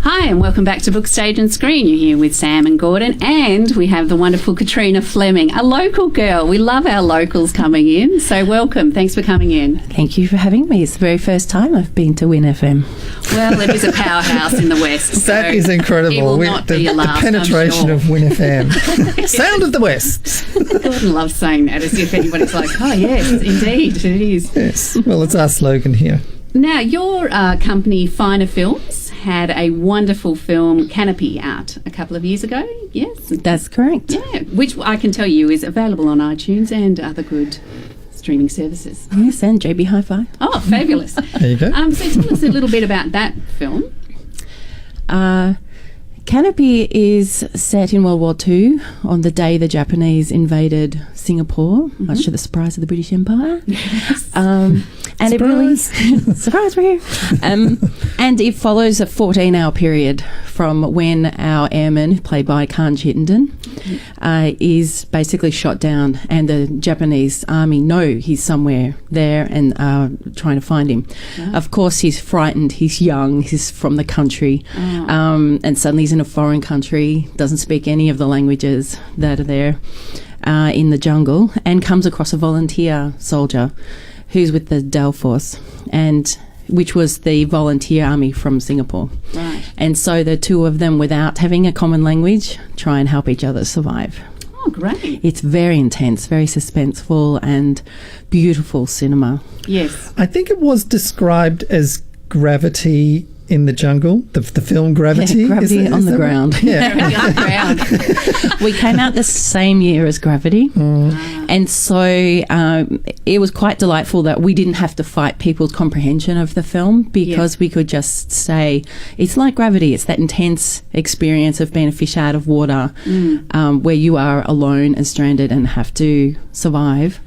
Hi, and welcome back to Book, Stage and Screen. You're here with Sam and Gordon, and we have the wonderful Katrina Fleming, a local girl. We love our locals coming in, so welcome. Thanks for coming in. Thank you for having me. It's the very first time I've been to Win FM. Well, it is a powerhouse in the West. So that is incredible. It will not be your last, the penetration I'm sure. of Win FM. Sound of the West. Gordon loves saying that as if anybody's like, oh, yes, indeed, it is. Yes, well, it's our slogan here. Now, your company, Finer Films, had a wonderful film, Canopy, out a couple of years ago, yes? That's correct. Yeah, which I can tell you is available on iTunes and other good streaming services. Yes, and JB Hi-Fi. Oh, fabulous. There you go. So tell us a little bit about that film. Canopy is set in World War II on the day the Japanese invaded Singapore, much to the surprise of the British Empire. Yes. And it really surprise, we're here. And it follows a 14-hour period from when our airman, played by Khan Chittenden, is basically shot down, and the Japanese army know he's somewhere there and are trying to find him. Oh. Of course, he's frightened. He's young. He's from the country, and suddenly he's in a foreign country, doesn't speak any of the languages that are there in the jungle, and comes across a volunteer soldier who's with the Dal Force, and which was the volunteer army from Singapore. Right. And so the two of them, without having a common language, try and help each other survive. Oh, great. It's very intense, very suspenseful, and beautiful cinema. Yes. I think it was described as Gravity in the Jungle, the film Gravity. Yeah, Gravity on the ground. Yeah. Gravity on the ground. We came out the same year as Gravity, and so it was quite delightful that we didn't have to fight people's comprehension of the film, because we could just say, it's like Gravity. It's that intense experience of being a fish out of water, where you are alone and stranded and have to survive.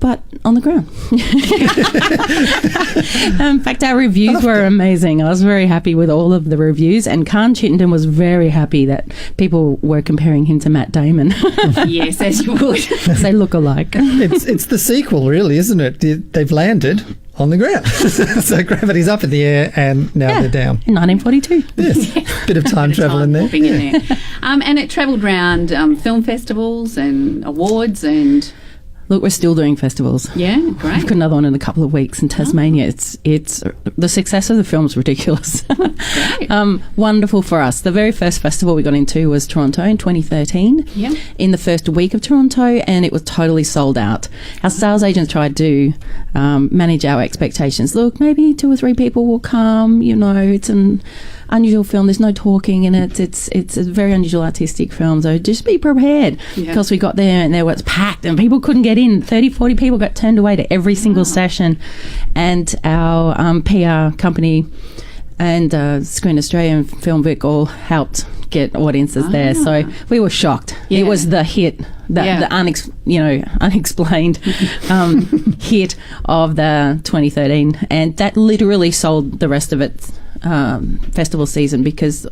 But on the ground. In fact, our reviews were amazing. I was very happy with all of the reviews, and Khan Chittenden was very happy that people were comparing him to Matt Damon. Yes, as you would. They look alike. It's the sequel, really, isn't it? They've landed on the ground. So Gravity's up in the air and now they're down. In 1942. Yes, bit of time travel in there. Hopping in there. And it travelled around film festivals and awards and... Look, we're still doing festivals. Yeah, great. We've got another one in a couple of weeks in Tasmania. It's the success of the film's ridiculous. Great. Wonderful for us. The very first festival we got into was Toronto in 2013. Yeah. In the first week of Toronto, and it was totally sold out. Our sales agents tried to manage our expectations. Look, maybe 2 or 3 people will come. You know, it's an unusual film. There's no talking in it. It's a very unusual artistic film, so just be prepared. Because we got there and there was packed and people couldn't get in. 30, 40 people got turned away to every single session, and our PR company and Screen Australia and Film Vic all helped get audiences there. So we were shocked. It was the hit, the unexplained hit of the 2013, and that literally sold the rest of its festival season, because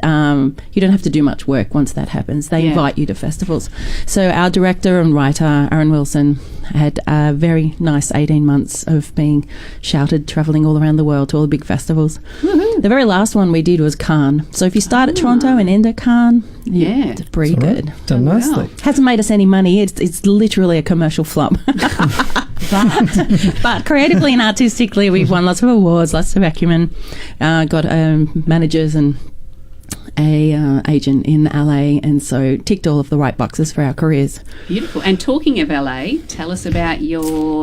you don't have to do much work once that happens. They invite you to festivals. So our director and writer, Aaron Wilson, had a very nice 18 months of being shouted, travelling all around the world to all the big festivals. Woo-hoo. The very last one we did was Cannes. So if you start at Toronto and end at Cannes, it's pretty good. Done nicely. Wow. Hasn't made us any money. It's literally a commercial flop. But creatively and artistically, we've won lots of awards, lots of acumen, got managers and a agent in LA, and so ticked all of the right boxes for our careers. Beautiful. And talking of LA, tell us about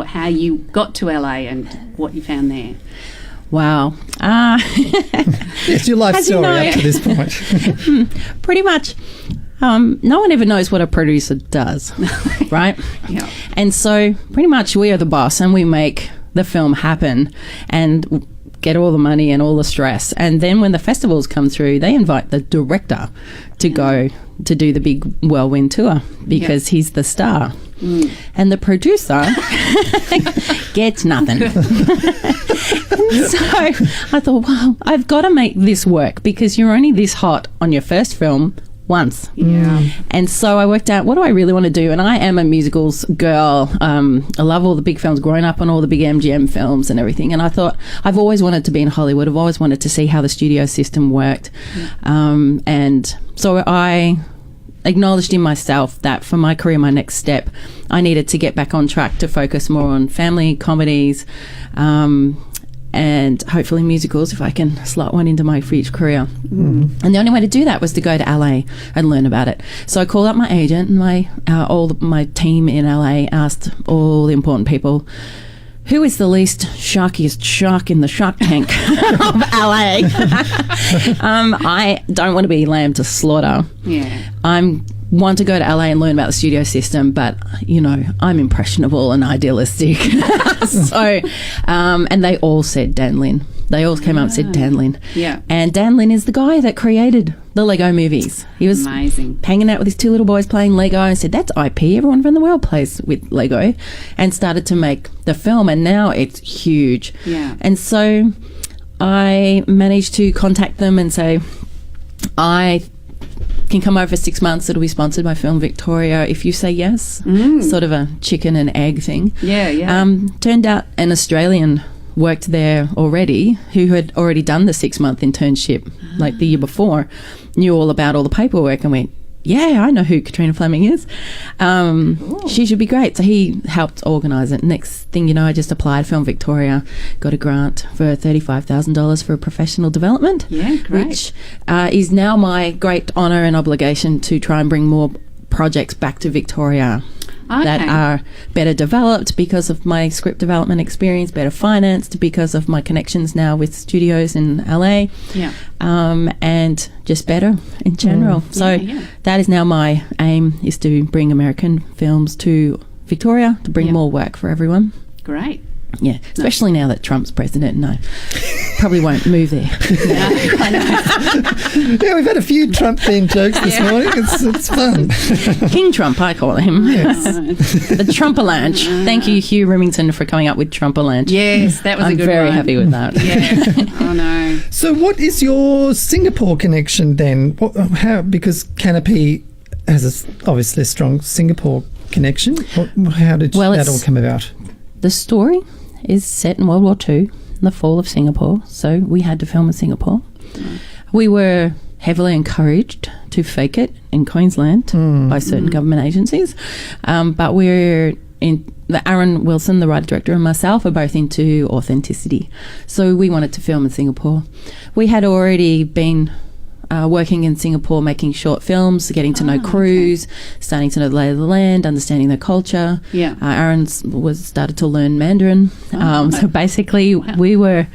how you got to LA and what you found there. Wow. It's your life story up to this point. Pretty much. No one ever knows what a producer does, right? Yeah. And so pretty much we are the boss, and we make the film happen and get all the money and all the stress. And then when the festivals come through, they invite the director to go to do the big whirlwind tour, because he's the star. And the producer gets nothing. So I thought, well, I've got to make this work, because you're only this hot on your first film once. Yeah. And so I worked out, what do I really want to do? And I am a musicals girl. I love all the big films, growing up on all the big MGM films and everything. And I thought, I've always wanted to be in Hollywood. I've always wanted to see how the studio system worked. And so I acknowledged in myself that for my career, my next step, I needed to get back on track to focus more on family comedies, and hopefully musicals if I can slot one into my future career. And the only way to do that was to go to LA and learn about it. So I called up my agent and all my team in LA, asked all the important people, who is the least sharkiest shark in the shark tank of LA? I don't want to be lamb to slaughter. Yeah. I want to go to LA and learn about the studio system, but, you know, I'm impressionable and idealistic. So, and they all said Dan Lin. They all came up and said Dan Lin. Yeah. And Dan Lin is the guy that created the Lego movies. He was amazing, hanging out with his two little boys playing Lego and said, that's IP. Everyone around the world plays with Lego, and started to make the film, and now it's huge. Yeah. And so I managed to contact them and say, I can come over for 6 months. It'll be sponsored by Film Victoria if you say yes. Sort of a chicken and egg thing. Yeah. Turned out an Australian worked there already who had already done the 6-month internship like the year before, knew all about all the paperwork, and went, yeah, I know who Katrina Fleming is. She should be great. So he helped organise it. Next thing you know, I just applied Film Victoria, got a grant for $35,000 for professional development. Yeah, great. Which is now my great honour and obligation to try and bring more projects back to Victoria. Okay. That are better developed because of my script development experience, better financed because of my connections now with studios in LA, and just better in general. So that is now my aim, is to bring American films to Victoria, to bring more work for everyone. Great. Yeah, especially now that Trump's president, and I probably won't move there. Yeah, we've had a few Trump-themed jokes this morning. It's fun. King Trump, I call him. Yes. The Trumpalanche. Thank you, Hugh Remington, for coming up with Trumpalanche. Yes, that was a good one. I'm very happy with that. Yeah. Oh, no. So what is your Singapore connection then? Because Canopy has obviously a strong Singapore connection. How did that all come about? The story is set in World War II, in the fall of Singapore, so we had to film in Singapore. We were heavily encouraged to fake it in Queensland by certain government agencies, but Aaron Wilson, the writer-director, and myself are both into authenticity, so we wanted to film in Singapore. We had already been working in Singapore, making short films, getting to know crews, starting to know the lay of the land, understanding their culture. Yeah. Aaron started to learn Mandarin. So basically we were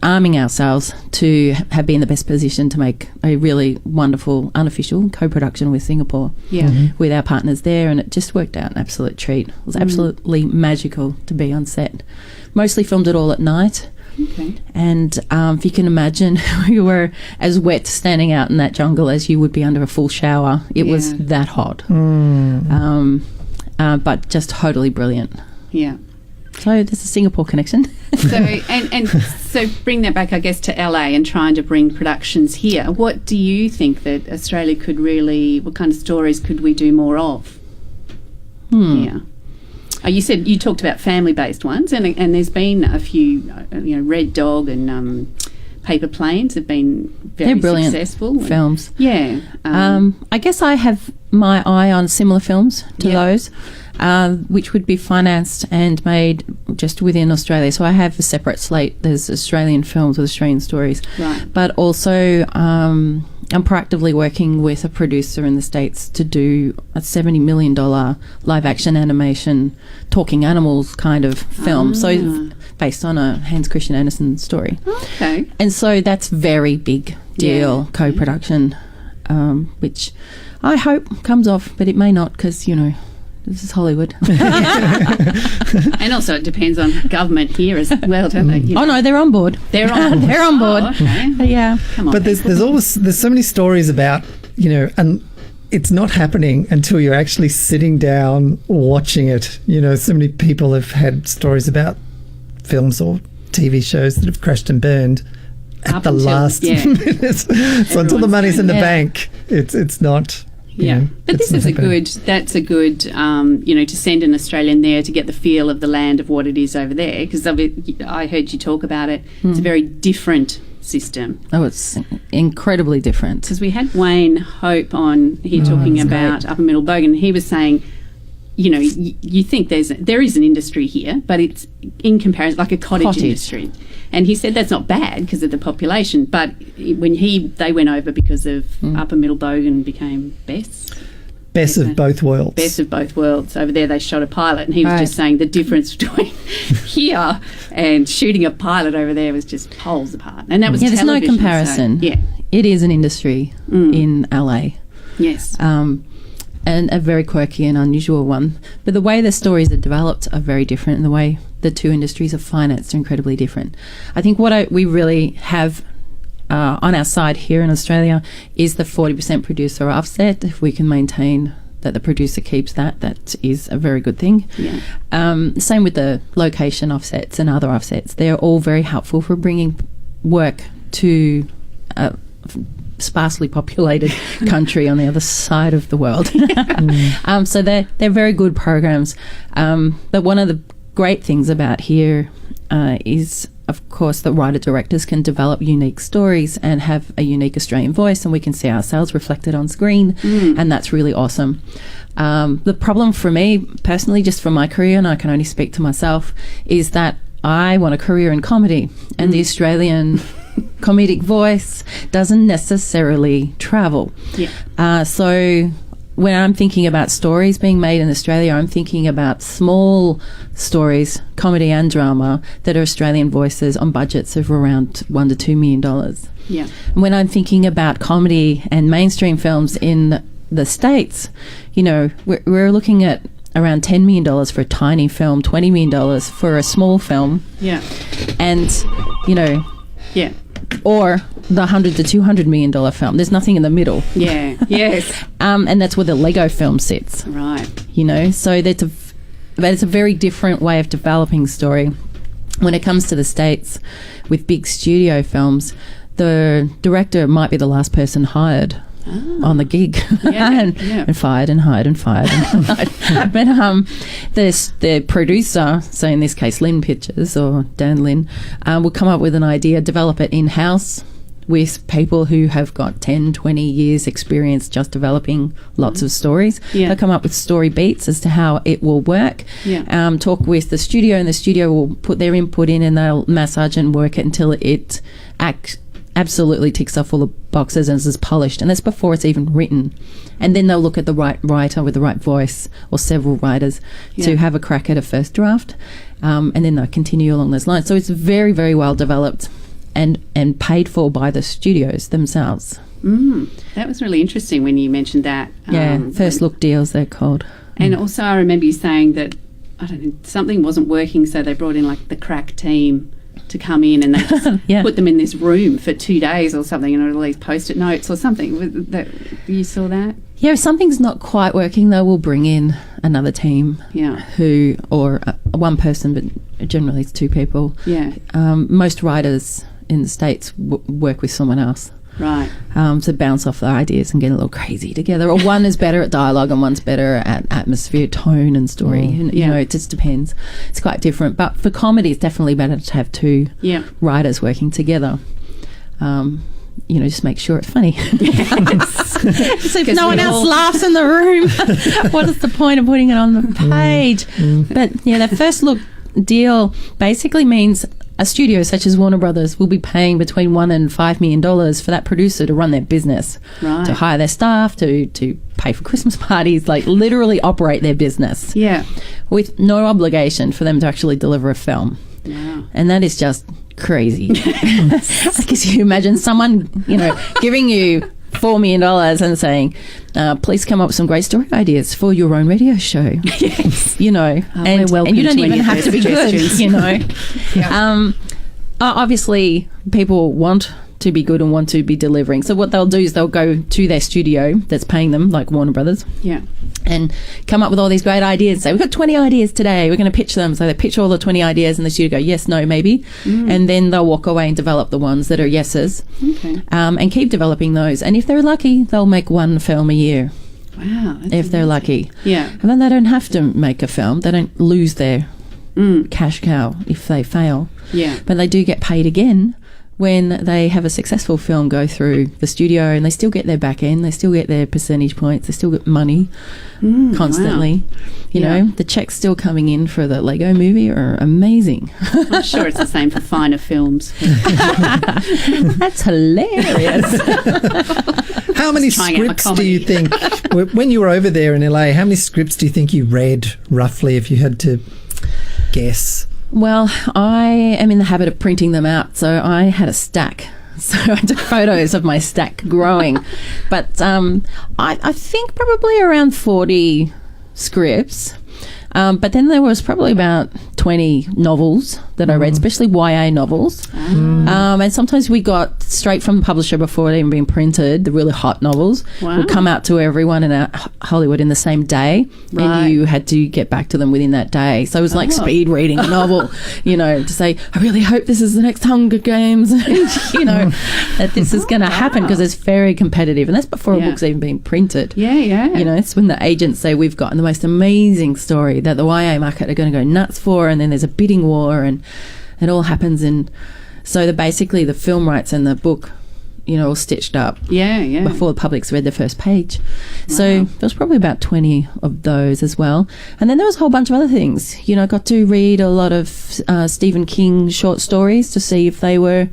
arming ourselves to have been in the best position to make a really wonderful unofficial co-production with Singapore, with our partners there, and it just worked out an absolute treat. It was absolutely magical to be on set. Mostly filmed it all at night. Okay. And if you can imagine, we were as wet standing out in that jungle as you would be under a full shower. It was that hot. But just totally brilliant. Yeah. So there's a Singapore connection. So bring that back, I guess, to LA and trying to bring productions here. What do you think that Australia could really, what kind of stories could we do more of? Yeah. You talked about family-based ones, and there's been a few, Red Dog and Paper Planes have been very brilliant successful films. Yeah. I guess I have my eye on similar films to those, which would be financed and made just within Australia. So I have a separate slate. There's Australian films with Australian stories, right. But also I'm proactively working with a producer in the States to do a $70 million live-action animation talking animals kind of film. So based on a Hans Christian Andersen story. Okay. And so that's very big deal, co-production, which I hope comes off, but it may not because, this is Hollywood. And also it depends on government here as well, don't they? Oh, no, they're on board. They're on board. They're on board. Oh, okay. Yeah. Come on. But there's so many stories about, and it's not happening until you're actually sitting down watching it. So many people have had stories about films or TV shows that have crashed and burned at the last minute. So until the money's in the bank, It's not. But this is that's a good, to send an Australian there to get the feel of the land of what it is over there. Because I heard you talk about it. It's a very different system. Oh, it's incredibly different. Because we had Wayne Hope on here talking about Upper Middle Bogan. He was saying, you think there is an industry here, but it's in comparison like a cottage industry. And he said that's not bad because of the population, but when they went over because of Upper Middle Bogan became Best of both worlds. Best of both worlds. Over there they shot a pilot, and he was just saying the difference between here and shooting a pilot over there was just poles apart. And that was television. There's no comparison. So, it is an industry in LA. Yes. And a very quirky and unusual one. But the way the stories are developed are very different, and the way the two industries are financed are incredibly different. I think what we really have on our side here in Australia is the 40% producer offset. If we can maintain that the producer keeps that is a very good thing. Yeah. Same with the location offsets and other offsets. They're all very helpful for bringing work to sparsely populated country on the other side of the world. So they're very good programs. But one of the great things about here is, of course, that writer-directors can develop unique stories and have a unique Australian voice, and we can see ourselves reflected on screen, and that's really awesome. The problem for me, personally, just for my career, and I can only speak to myself, is that I want a career in comedy, and the Australian comedic voice doesn't necessarily travel. So when I'm thinking about stories being made in Australia, I'm thinking about small stories, comedy and drama, that are Australian voices on budgets of around $1 to $2 million. Yeah. And when I'm thinking about comedy and mainstream films in the States, we're looking at around $10 million for a tiny film, $20 million for a small film. Yeah. And, yeah. Or the $100 to $200 million film. There's nothing in the middle. Yeah. Yes. And that's where the Lego film sits. Right. So it's a very different way of developing story. When it comes to the States, with big studio films, the director might be the last person hired on the gig, and fired and hired and fired and hired. But the producer, so in this case Lynn Pictures or Dan Lynn, will come up with an idea, develop it in-house with people who have got 10, 20 years experience just developing lots of stories. They'll come up with story beats as to how it will work. Talk with the studio, and the studio will put their input in, and they'll massage and work it until it absolutely ticks off all the boxes and is polished, and that's before it's even written. And then they'll look at the right writer with the right voice, or several writers, to have a crack at a first draft, and then they'll continue along those lines. So it's very, very well developed and paid for by the studios themselves. That was really interesting when you mentioned that. First look deals, they're called. And also I remember you saying that, something wasn't working, so they brought in like the crack team to come in, and they just put them in this room for 2 days or something, and all these post-it notes or something. You saw that? Yeah, if something's not quite working, though, we'll bring in another team. One person, but generally it's two people. Most writers in the States work with someone else. Right. To bounce off the ideas and get a little crazy together. Or one is better at dialogue and one's better at atmosphere, tone and story. It just depends. It's quite different. But for comedy, it's definitely better to have two writers working together. Just make sure it's funny. So if no one else laughs in the room, what is the point of putting it on the page? But the first look deal basically means a studio such as Warner Brothers will be paying between $1 and $5 million for that producer to run their business, to hire their staff, to pay for Christmas parties, like literally operate their business. With no obligation for them to actually deliver a film. And that is just crazy. Because you imagine someone, giving you $4 million and saying, please come up with some great story ideas for your own radio show. And you don't even have to be good, obviously people want to be good and want to be delivering. So what they'll do is they'll go to their studio that's paying them, like Warner Brothers, and come up with all these great ideas. Say, we've got 20 ideas today. We're going to pitch them. So they pitch all the 20 ideas and the studio go, yes, no, maybe. And then they'll walk away and develop the ones that are yeses, and keep developing those. And if they're lucky, they'll make one film a year. Wow. If they're lucky. Yeah. And then they don't have to make a film. They don't lose their cash cow if they fail. Yeah. But they do get paid again when they have a successful film go through the studio, and they still get their back end, they still get their percentage points, they still get money constantly. Wow. You know, the checks still coming in for the Lego movie are amazing. I'm sure it's the same for finer films. That's hilarious. How many scripts do you think, when you were over there in LA, how many scripts do you think you read roughly, if you had to guess? Well, I am in the habit of printing them out, so I had a stack. So I took photos of my stack growing. But I think probably around 40 scripts. But then there was probably about 20 novels that I read, especially YA novels. And sometimes we got straight from the publisher before it even been printed, the really hot novels would come out to everyone in Hollywood in the same day, and you had to get back to them within that day. So it was like speed reading a novel, you know, to say, I really hope this is the next Hunger Games, you know, that this is going to happen, because it's very competitive. And that's before a book's even been printed. You know, it's when the agents say, we've got the most amazing story that the YA market are going to go nuts for, and then there's a bidding war, and it all happens. And so basically the film rights and the book, you know, all stitched up before the public's read the first page. So there was probably about 20 of those as well. And then there was a whole bunch of other things. You know, I got to read a lot of Stephen King short stories to see if they were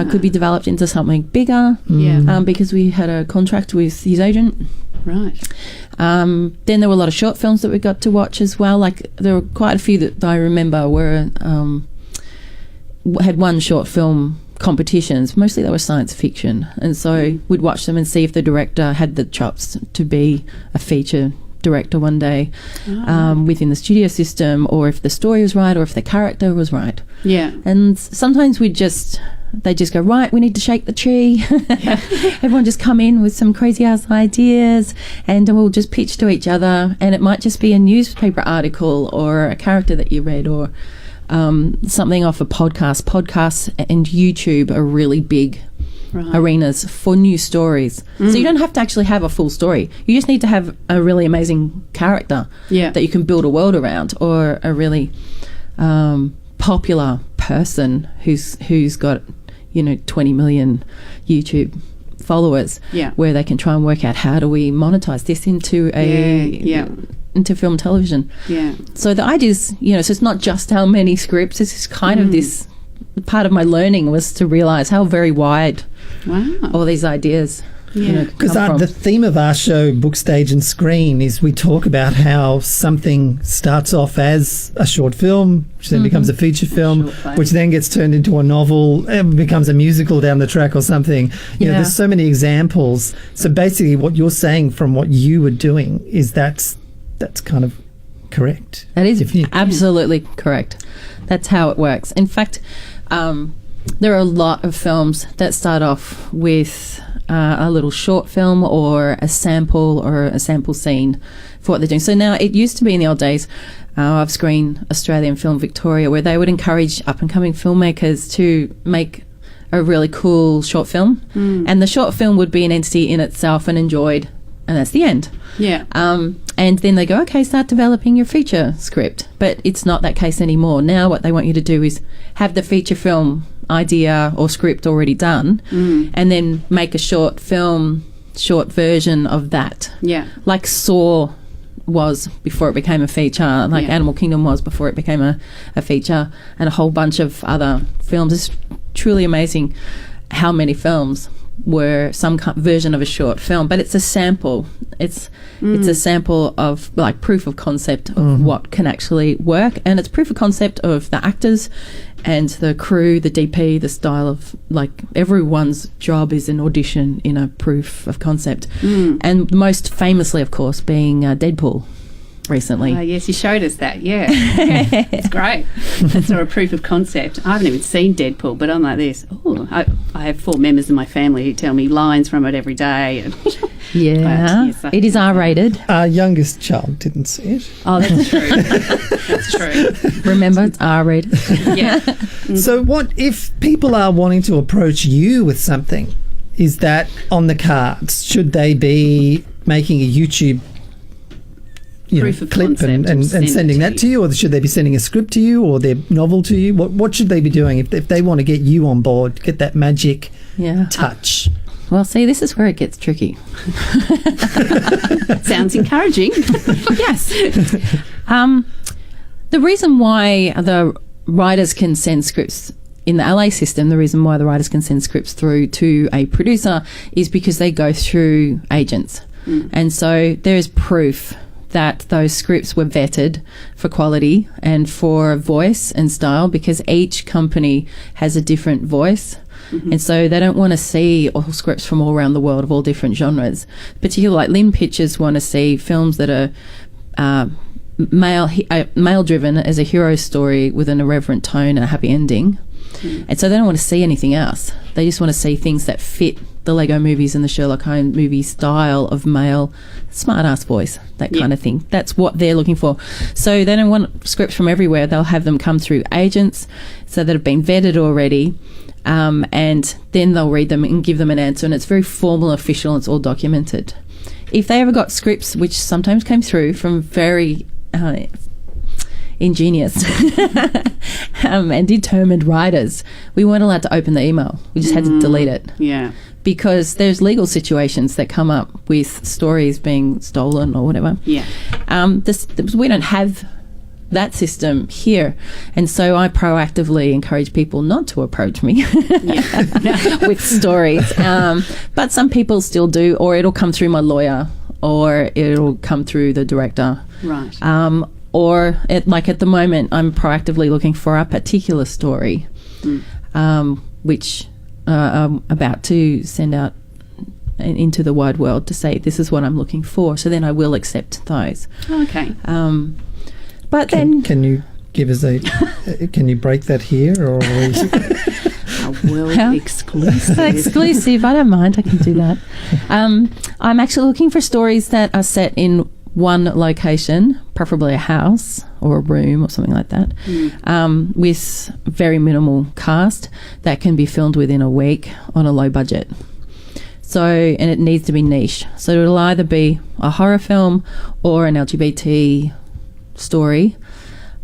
could be developed into something bigger, because we had a contract with his agent. Then there were a lot of short films that we got to watch as well. Like there were quite a few that I remember were had won short film competitions. Mostly they were science fiction, and so we'd watch them and see if the director had the chops to be a feature director one day within the studio system, or if the story was right, or if the character was right. And sometimes they just go, right, we need to shake the tree. Everyone just come in with some crazy ass ideas, and we'll just pitch to each other, and it might just be a newspaper article or a character that you read, or something off a podcast. Podcasts and YouTube are really big arenas for new stories. So you don't have to actually have a full story. You just need to have a really amazing character that you can build a world around, or a really popular person who's got, you know, 20 million YouTube followers, where they can try and work out, how do we monetize this into into film and television. So the idea is, you know, so it's not just how many scripts, it's just kind of this part of my learning was to realize how very wide all these ideas because the theme of our show, Book, Stage and Screen, is we talk about how something starts off as a short film, which then becomes a feature film, which then gets turned into a novel, and becomes a musical down the track or something. You know, there's so many examples. So basically what you're saying from what you were doing is that's kind of correct. That is absolutely correct. That's how it works. In fact, there are a lot of films that start off with a little short film or a sample scene for what they're doing. So now, it used to be in the old days, I've screened Australian Film Victoria, where they would encourage up-and-coming filmmakers to make a really cool short film, and the short film would be an entity in itself and enjoyed, and that's the end. And then they go, okay, start developing your feature script. But it's not that case anymore. Now what they want you to do is have the feature film idea or script already done, and then make a short version of that. Like Saw was before it became a feature, like Animal Kingdom was before it became a feature, and a whole bunch of other films. It's truly amazing how many films were some version of a short film, but it's a sample. It's a sample of, like, proof of concept of what can actually work, and it's proof of concept of the actors and the crew, the DP, the style of, like, everyone's job is an audition in a proof of concept. And most famously, of course, being Deadpool. recently. Yes, you showed us that. Yeah, it's great. That's sort of proof of concept. I haven't even seen Deadpool, but I'm like this. Oh, I have 4 members in my family who tell me lines from it every day. And yeah, yes, it is R-rated. Our youngest child didn't see it. Oh, that's true. That's true. Remember, it's R-rated. Yeah. So what if people are wanting to approach you with something? Is that on the cards? Should they be making a YouTube Proof of clip concept and send sending it that to you, or should they be sending a script to you, or their novel to you? What should they be doing if they want to get you on board, get that magic touch? Well, see, this is where it gets tricky. Sounds encouraging. Yes. The reason why the writers can send scripts in the LA system, the reason why the writers can send scripts through to a producer is because they go through agents. And so there is proof that those scripts were vetted for quality and for voice and style, because each company has a different voice. And so they don't want to see all scripts from all around the world of all different genres. Particularly like Lynn Pictures want to see films that are male-driven as a hero story with an irreverent tone and a happy ending. And so they don't want to see anything else. They just want to see things that fit the Lego movies and the Sherlock Holmes movie style of male smart-ass voice, that kind of thing. That's what they're looking for. So they don't want scripts from everywhere. They'll have them come through agents so that have been vetted already, and then they'll read them and give them an answer, and it's very formal, official, and it's all documented. If they ever got scripts, which sometimes came through from very ingenious and determined writers, we weren't allowed to open the email. We just had to delete it. Yeah. Because there's legal situations that come up with stories being stolen or whatever. Yeah. We don't have that system here, and so I proactively encourage people not to approach me with stories. But some people still do, or it'll come through my lawyer, or it'll come through the director. Right. Or like at the moment, I'm proactively looking for a particular story, which I'm about to send out into the wide world to say this is what I'm looking for. So then I will accept those. Okay. But then, can you give us can you break that here, or? A world exclusive. Exclusive. I don't mind. I can do that. I'm actually looking for stories that are set in one location, preferably a house or a room or something like that, with very minimal cast that can be filmed within a week on a low budget. So, and it needs to be niche. So it'll either be a horror film or an LGBT story,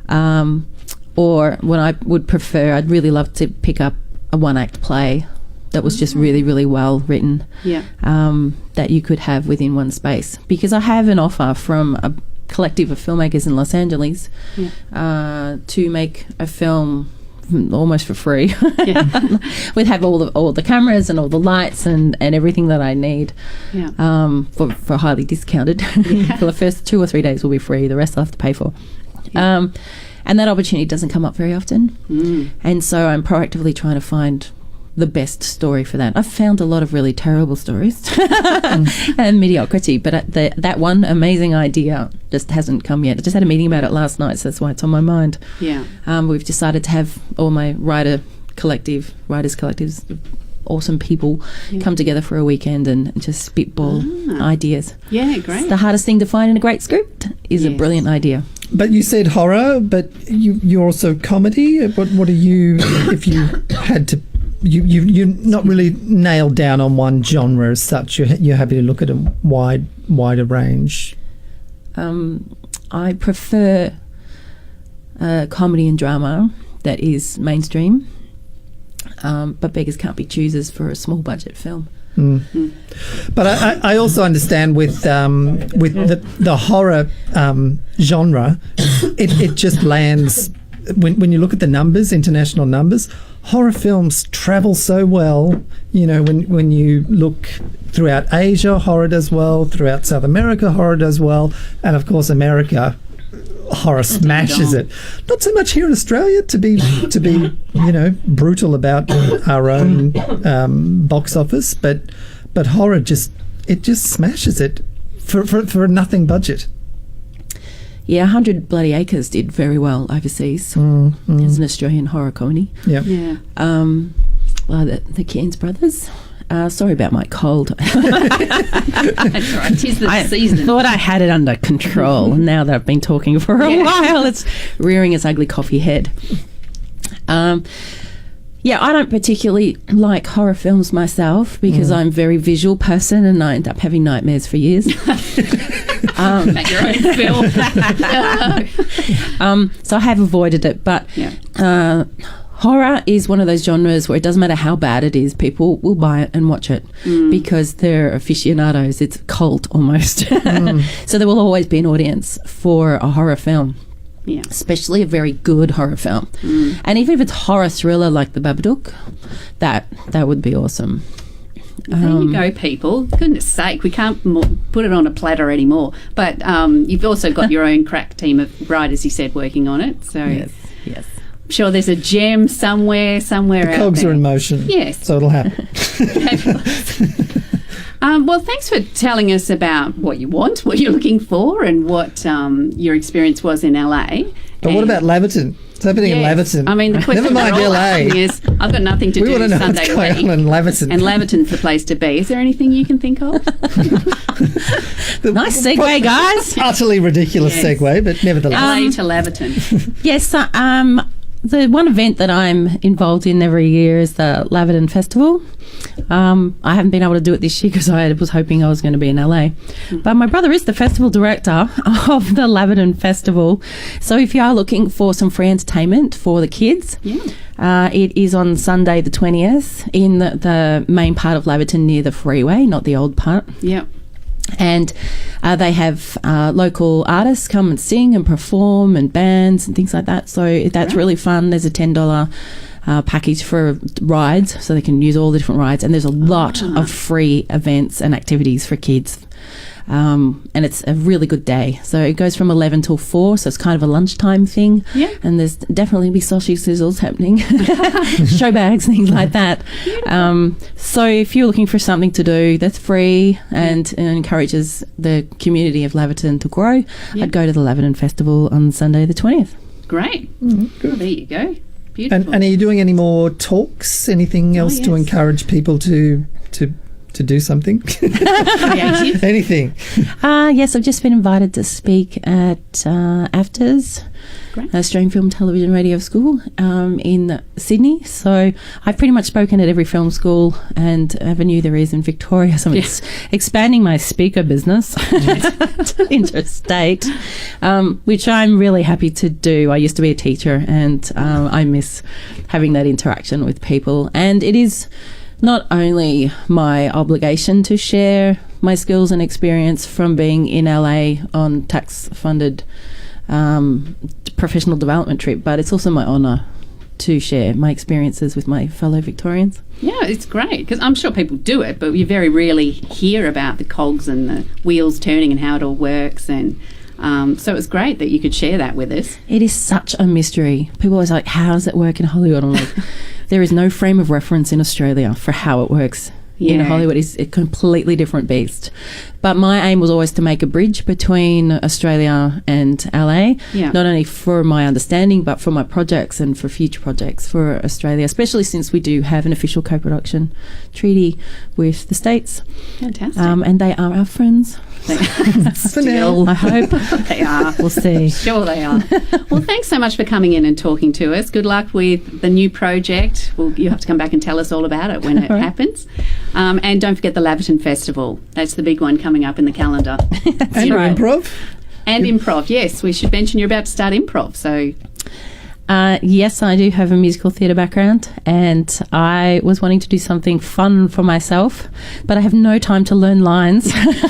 or what I would prefer, I'd really love to pick up a one-act play that was just really, really well written, that you could have within one space. Because I have an offer from a collective of filmmakers in Los Angeles to make a film almost for free. We'd have all the cameras and all the lights and everything that I need, for highly discounted. For the first 2 or 3 days will be free. The rest I'll have to pay for. And that opportunity doesn't come up very often. And so I'm proactively trying to find the best story for that. I've found a lot of really terrible stories and mediocrity, but that one amazing idea just hasn't come yet. I just had a meeting about it last night, so that's why it's on my mind. We've decided to have all my writers collectives, awesome people come together for a weekend and just spitball ideas. Yeah, great. The hardest thing to find in a great script is a brilliant idea. But you said horror, but you're also comedy. What are you, if you had to, you're not really nailed down on one genre as such. You're happy to look at a wider range. I prefer comedy and drama that is mainstream, but beggars can't be choosers for a small budget film. But I also understand with the horror genre, it just lands when you look at the numbers, international numbers. Horror films travel so well. You know, when you look throughout Asia, horror does well. Throughout South America, horror does well, and of course America, horror smashes it. Not so much here in Australia, to be brutal about our own box office, but horror just smashes it for a nothing budget. Yeah, 100 Bloody Acres did very well overseas. It's an Australian horror comedy. Yeah. The Cairns brothers. Sorry about my cold. That's right. 'Tis the season. I thought I had it under control. Now that I've been talking for a while, it's rearing its ugly coffee head. I don't particularly like horror films myself because I'm a very visual person and I end up having nightmares for years. Make your own film. So I have avoided it, but horror is one of those genres where it doesn't matter how bad it is, people will buy it and watch it because they're aficionados. It's a cult almost. So there will always be an audience for a horror film. Yeah. Especially a very good horror film. And even if it's horror thriller like The Babadook, that would be awesome. There you go, people. Goodness sake, we can't put it on a platter anymore. But you've also got your own crack team of writers, you said, working on it. So Yes. I'm sure there's a gem somewhere out there. The cogs are in motion. Yes. So it'll happen. Well, thanks for telling us about what you want, what you're looking for, and what your experience was in LA. But what about Laverton? What's happening in Laverton? I mean, the question never mind we're all LA. asking is, I've got nothing to We do want to know Sunday what's going week, on in Laverton. and Laverton's the place to be. Is there anything you can think of? Nice segue, guys. Utterly ridiculous segue, but nevertheless. LA to Laverton. Yes, the one event that I'm involved in every year is the Laverton Festival. I haven't been able to do it this year because I was hoping I was going to be in LA. But my brother is the festival director of the Laverton Festival. So if you are looking for some free entertainment for the kids, it is on Sunday the 20th in the main part of Laverton near the freeway, not the old part. Yep. And they have local artists come and sing and perform and bands and things like that. So that's really fun. There's a $10 package for rides, so they can use all the different rides. And there's a lot of free events and activities for kids. And it's a really good day. So it goes from 11 till 4, so it's kind of a lunchtime thing. Yeah. And there's definitely be sausage sizzles happening, show bags, things like that. So if you're looking for something to do that's free and encourages the community of Laverton to grow, I'd go to the Laverton Festival on Sunday the 20th. Great. Well, there you go. Beautiful. And are you doing any more talks? Anything else to encourage people to do something? Creative. Anything? Yes, I've just been invited to speak at AFTRS, Australian Film Television Radio School in Sydney. So I've pretty much spoken at every film school and avenue there is in Victoria. So I'm expanding my speaker business interstate, which I'm really happy to do. I used to be a teacher and I miss having that interaction with people. And it is not only my obligation to share my skills and experience from being in LA on tax-funded professional development trip, but it's also my honour to share my experiences with my fellow Victorians. Yeah, it's great because I'm sure people do it, but you very rarely hear about the cogs and the wheels turning and how it all works. And so it's great that you could share that with us. It is such a mystery. People are always like, how does it work in Hollywood? I'm like, there is no frame of reference in Australia for how it works. In Hollywood is a completely different beast. But my aim was always to make a bridge between Australia and LA, not only for my understanding, but for my projects and for future projects for Australia, especially since we do have an official co-production treaty with the States. Fantastic. And they are our friends. Still, I hope. They are. We'll see. Sure they are. Well, thanks so much for coming in and talking to us. Good luck with the new project. Well, you have to come back and tell us all about it when it happens. And don't forget the Laverton Festival. That's the big one coming up in the calendar. And improv? And improv, yes. We should mention you're about to start improv, so... Yes, I do have a musical theatre background and I was wanting to do something fun for myself, but I have no time to learn lines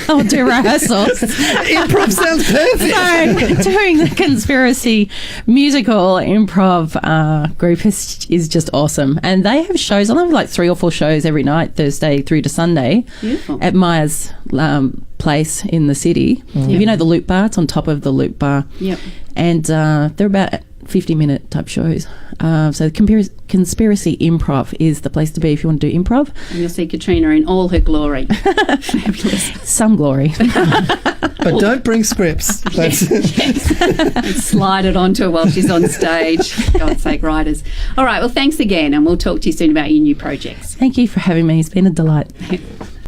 or do rehearsals. Improv sounds perfect. So doing the conspiracy musical improv group is just awesome. And they have shows. I have like 3 or 4 shows every night, Thursday through to Sunday. Beautiful. At Myers place in the city. If you know the Loop Bar, it's on top of the Loop Bar. Yep. And they're about 50-minute type shows. So Conspiracy Improv is the place to be if you want to do improv. And you'll see Katrina in all her glory. Fabulous. Some glory. But don't bring scripts. That's And slide it onto her while she's on stage. For God's sake, writers. All right, well, thanks again, and we'll talk to you soon about your new projects. Thank you for having me. It's been a delight.